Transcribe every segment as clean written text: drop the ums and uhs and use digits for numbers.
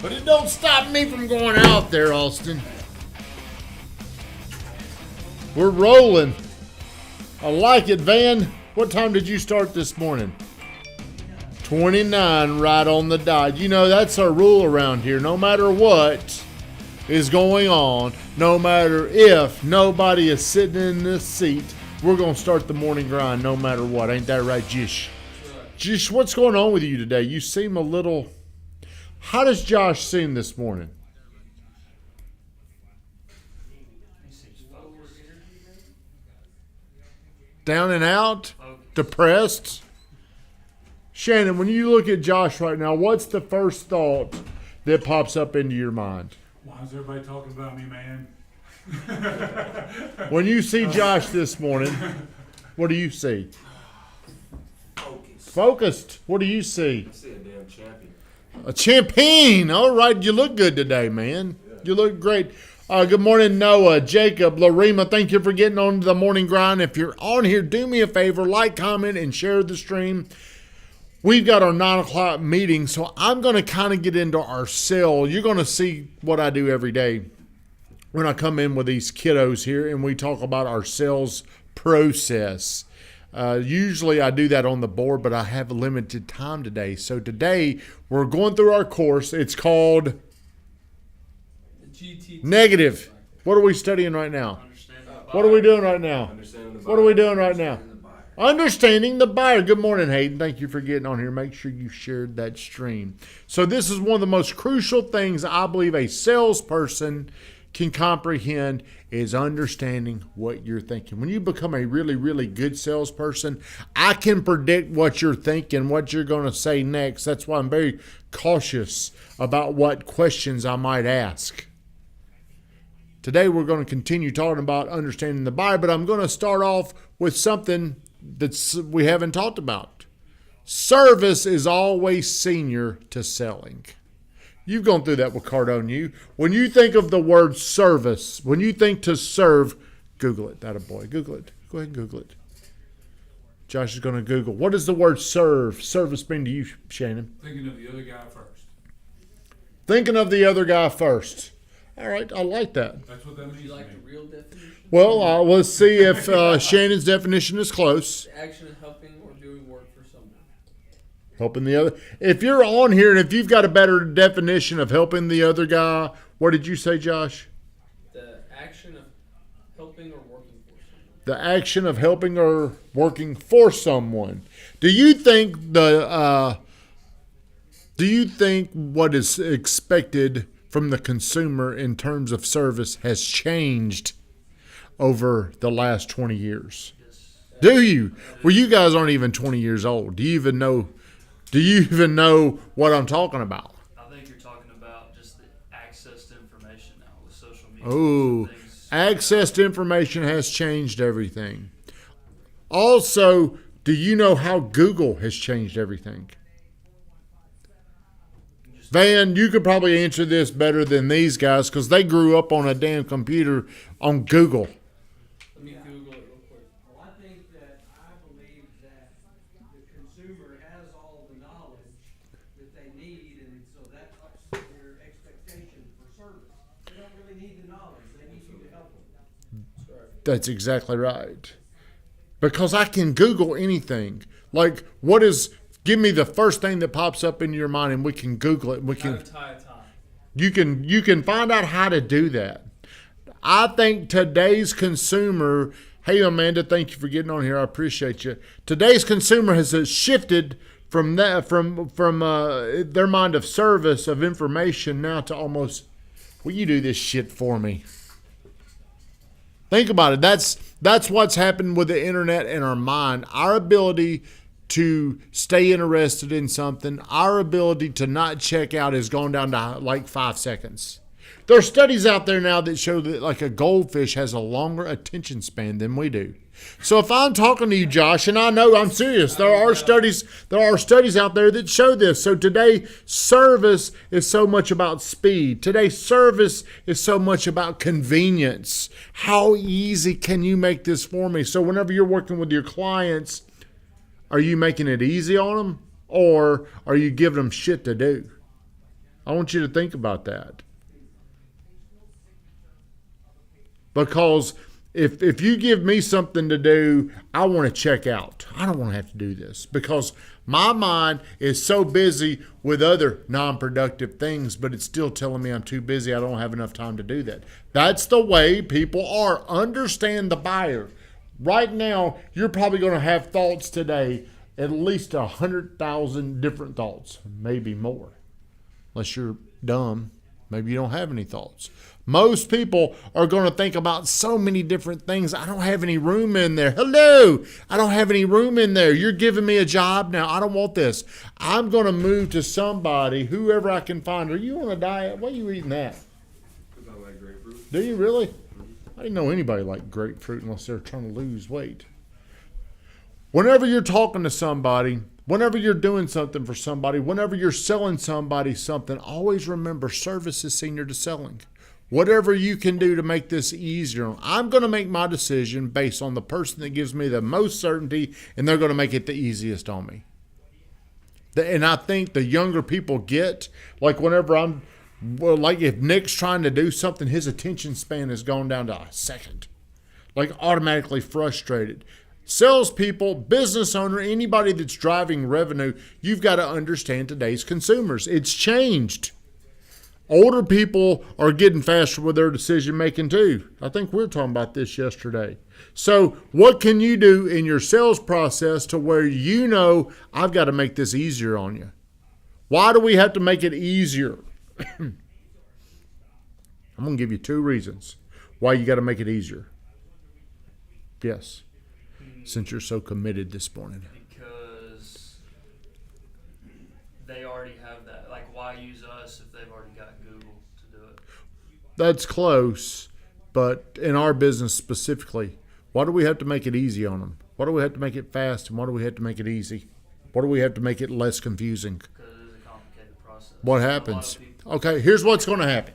But it don't stop me from going out there, Austin. We're rolling. I like it, Van. What time did you start this morning? 29, right on the dot. You know, that's our rule around here. No matter what is going on, no matter if nobody is sitting in this seat, we're going to start the morning grind no matter what. Ain't that right, Jish? Jish, what's going on with you today? You seem a little... How does Josh seem this morning? Down and out? Depressed? Shannon, when you look at Josh right now, what's the first thought that pops up into your mind? Why is everybody talking about me, man? When you see Josh this morning, what do you see? Focused. What do you see? I see a damn champion. A champion. All right, you look good today, man. Yeah. You look great. Good morning, Noah, Jacob, Larima. Thank you for getting on to the morning grind. If you're on here, do me a favor, like, comment, and share the stream. We've got our 9 o'clock meeting, so I'm going to kind of get into our sale. You're going to see what I do every day when I come in with these kiddos here and we talk about our sales process. Usually I do that on the board, but I have limited time today. So today we're going through our course. It's called Negative. What are we studying right now? What are we doing right now? What are we doing right now? Understanding the buyer. Good morning, Hayden. Thank you for getting on here. Make sure you shared that stream. So this is one of the most crucial things I believe a salesperson can comprehend is understanding what you're thinking. When you become a really, really good salesperson, I can predict what you're thinking, what you're going to say next. That's why I'm very cautious about what questions I might ask. Today we're going to continue talking about understanding the buyer, but I'm going to start off with something we haven't talked about. Service is always senior to selling. You've gone through that with Cardone. When you think of the word service, when you think to serve, Google it. That a boy. Google it. Go ahead and Google it. Josh is going to Google. What does the word service mean to you, Shannon? Thinking of the other guy first. Thinking of the other guy first. All right, I like that. That's what that means. Would you like the real definition? Well, let's see if Shannon's definition is close. The action of helping or doing work for someone. Helping the other. If you're on here and if you've got a better definition of helping the other guy, what did you say, Josh? The action of helping or working for someone. The action of helping or working for someone. Do you think what is expected from the consumer in terms of service has changed over the last 20 years? Yes. Do you? Well, you guys aren't even 20 years old. Do you even know what I'm talking about? I think you're talking about just the access to information now with social media. Oh, access to information has changed everything. Also, do you know how Google has changed everything? Van, you could probably answer this better than these guys because they grew up on a damn computer on Google. Let me Google it real quick. Well, I think that I believe that the consumer has all the knowledge that they need, and so that ups their expectation for service. They don't really need the knowledge. They need you to help them. That's exactly right. Because I can Google anything. Like, give me the first thing that pops up in your mind and we can Google it. You can find out how to do that. I think today's consumer, hey Amanda, thank you for getting on here. I appreciate you. Today's consumer has shifted from their mind of service, of information now to almost, will you do this shit for me? Think about it. That's what's happened with the internet in our mind. Our ability to stay interested in something, our ability to not check out has gone down to like 5 seconds. There are studies out there now that show that like a goldfish has a longer attention span than we do. So if I'm talking to you, Josh, and I know I'm serious, there are studies out there that show this. So today, service is so much about speed. Today, service is so much about convenience. How easy can you make this for me? So whenever you're working with your clients, are you making it easy on them, or are you giving them shit to do? I want you to think about that. Because if you give me something to do, I want to check out. I don't want to have to do this because my mind is so busy with other non-productive things, but it's still telling me I'm too busy. I don't have enough time to do that. That's the way people are. Understand the buyer. Right now, you're probably going to have thoughts today, at least 100,000 different thoughts, maybe more. Unless you're dumb, maybe you don't have any thoughts. Most people are going to think about so many different things. I don't have any room in there. Hello, I don't have any room in there. You're giving me a job now. I don't want this. I'm going to move to somebody, whoever I can find. Are you on a diet? Why are you eating that? Because I like grapefruit. Do you really? I didn't know anybody liked grapefruit unless they're trying to lose weight. Whenever you're talking to somebody, whenever you're doing something for somebody, whenever you're selling somebody something, always remember service is senior to selling. Whatever you can do to make this easier. I'm going to make my decision based on the person that gives me the most certainty, and they're going to make it the easiest on me. And I think the younger people get, like whenever like if Nick's trying to do something, his attention span has gone down to a second. Like automatically frustrated. Salespeople, business owner, anybody that's driving revenue, you've got to understand today's consumers. It's changed. Older people are getting faster with their decision making too. I think we were talking about this yesterday. So what can you do in your sales process to where you know I've got to make this easier on you? Why do we have to make it easier? I'm going to give you 2 reasons why you got to make it easier. Yes. Since you're so committed this morning. Because they already have that. Like, why use us if they've already got Google to do it? That's close, but in our business specifically, why do we have to make it easy on them? Why do we have to make it fast, and why do we have to make it easy? Why do we have to make it less confusing? Because it is a complicated process. What A lot happens? of people- Okay, here's what's going to happen.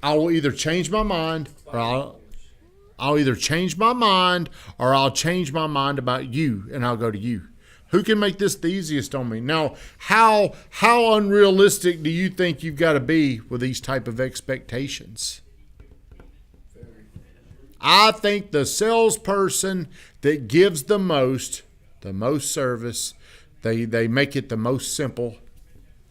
I will either change my mind, or I'll either change my mind, or I'll change my mind about you, and I'll go to you. Who can make this the easiest on me? Now, how unrealistic do you think you've got to be with these type of expectations? I think the salesperson that gives the most service, they make it the most simple,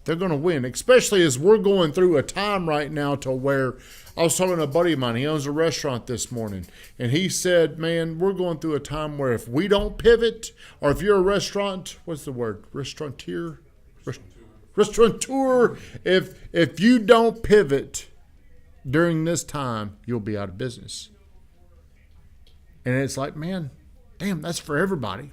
they're going to win, especially as we're going through a time right now to where I was talking to a buddy of mine. He owns a restaurant this morning, and he said, man, we're going through a time where if we don't pivot, or if you're a restaurant, what's the word? Restaurateur? Restaurateur. If you don't pivot during this time, you'll be out of business. And it's like, man, damn, that's for everybody.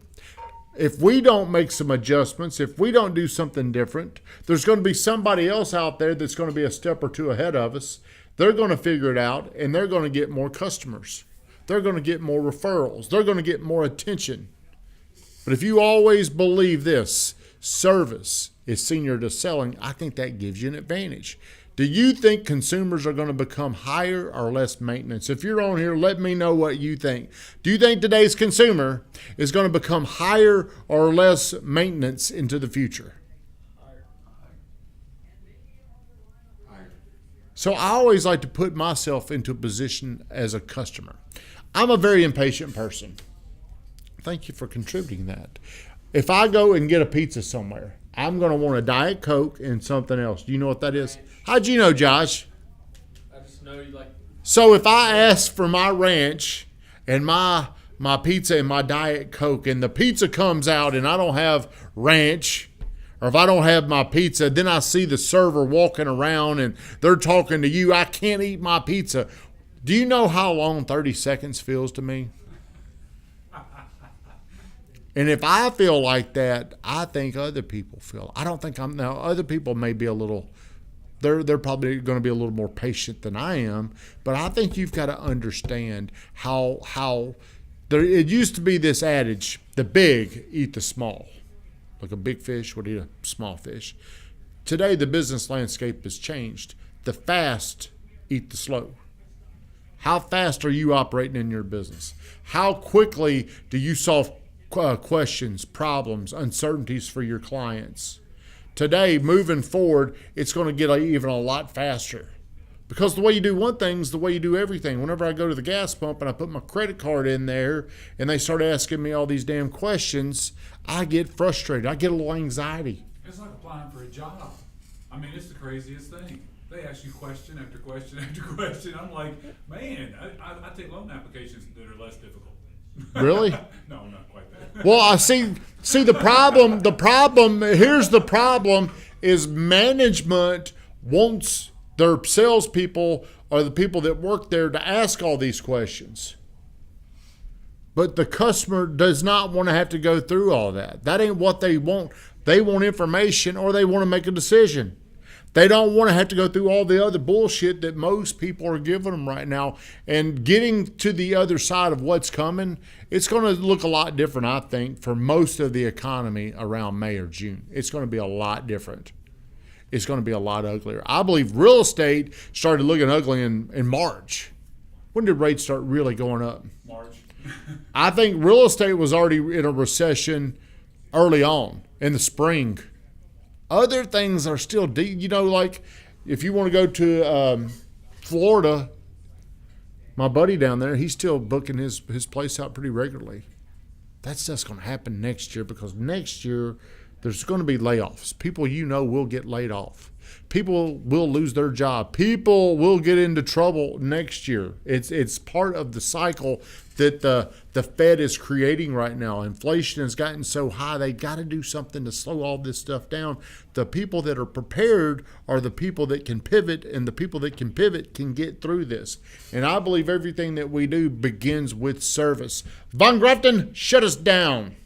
If we don't make some adjustments, if we don't do something different, there's going to be somebody else out there that's going to be a step or two ahead of us. They're going to figure it out, and they're going to get more customers. They're going to get more referrals. They're going to get more attention. But if you always believe this, service is senior to selling, I think that gives you an advantage. Do you think consumers are going to become higher or less maintenance? If you're on here, let me know what you think. Do you think today's consumer is going to become higher or less maintenance into the future? Higher. So I always like to put myself into a position as a customer. I'm a very impatient person. Thank you for contributing that. If I go and get a pizza somewhere, I'm going to want a Diet Coke and something else. Do you know what that is? How'd you know, Josh? I just know you like. So if I ask for my ranch and my pizza and my Diet Coke, and the pizza comes out and I don't have ranch, or if I don't have my pizza, then I see the server walking around and they're talking to you, I can't eat my pizza. Do you know how long 30 seconds feels to me? And if I feel like that, I think other people feel. I don't think now other people may be a little, they're probably going to be a little more patient than I am, but I think you've got to understand how there, it used to be this adage, the big eat the small. Like a big fish would eat a small fish. Today the business landscape has changed. The fast eat the slow. How fast are you operating in your business? How quickly do you solve questions, problems, uncertainties for your clients? today, moving forward, it's going to get even a lot faster. Because the way you do one thing is the way you do everything. Whenever I go to the gas pump and I put my credit card in there and they start asking me all these damn questions, I get frustrated. I get a little anxiety. It's like applying for a job. I mean, it's the craziest thing. They ask you question after question after question. I'm like, man, I take loan applications that are less difficult. Really? No, not quite that. Well, I see the problem, here's the problem, is management wants their salespeople or the people that work there to ask all these questions. But the customer does not want to have to go through all that. That ain't what they want. They want information or they want to make a decision. They don't want to have to go through all the other bullshit that most people are giving them right now. And getting to the other side of what's coming, it's going to look a lot different, I think, for most of the economy around May or June. It's going to be a lot different. It's going to be a lot uglier. I believe real estate started looking ugly in March. When did rates start really going up? March. I think real estate was already in a recession early on in the spring. Other things are still deep. You know, like if you want to go to Florida, my buddy down there, he's still booking his place out pretty regularly. That's just going to happen next year because next year there's going to be layoffs. People will get laid off. People will lose their job. People will get into trouble next year. It's part of the cycle that the Fed is creating right now. Inflation has gotten so high, they got to do something to slow all this stuff down. The people that are prepared are the people that can pivot, and the people that can pivot can get through this. And I believe everything that we do begins with service. Von Grafton, shut us down.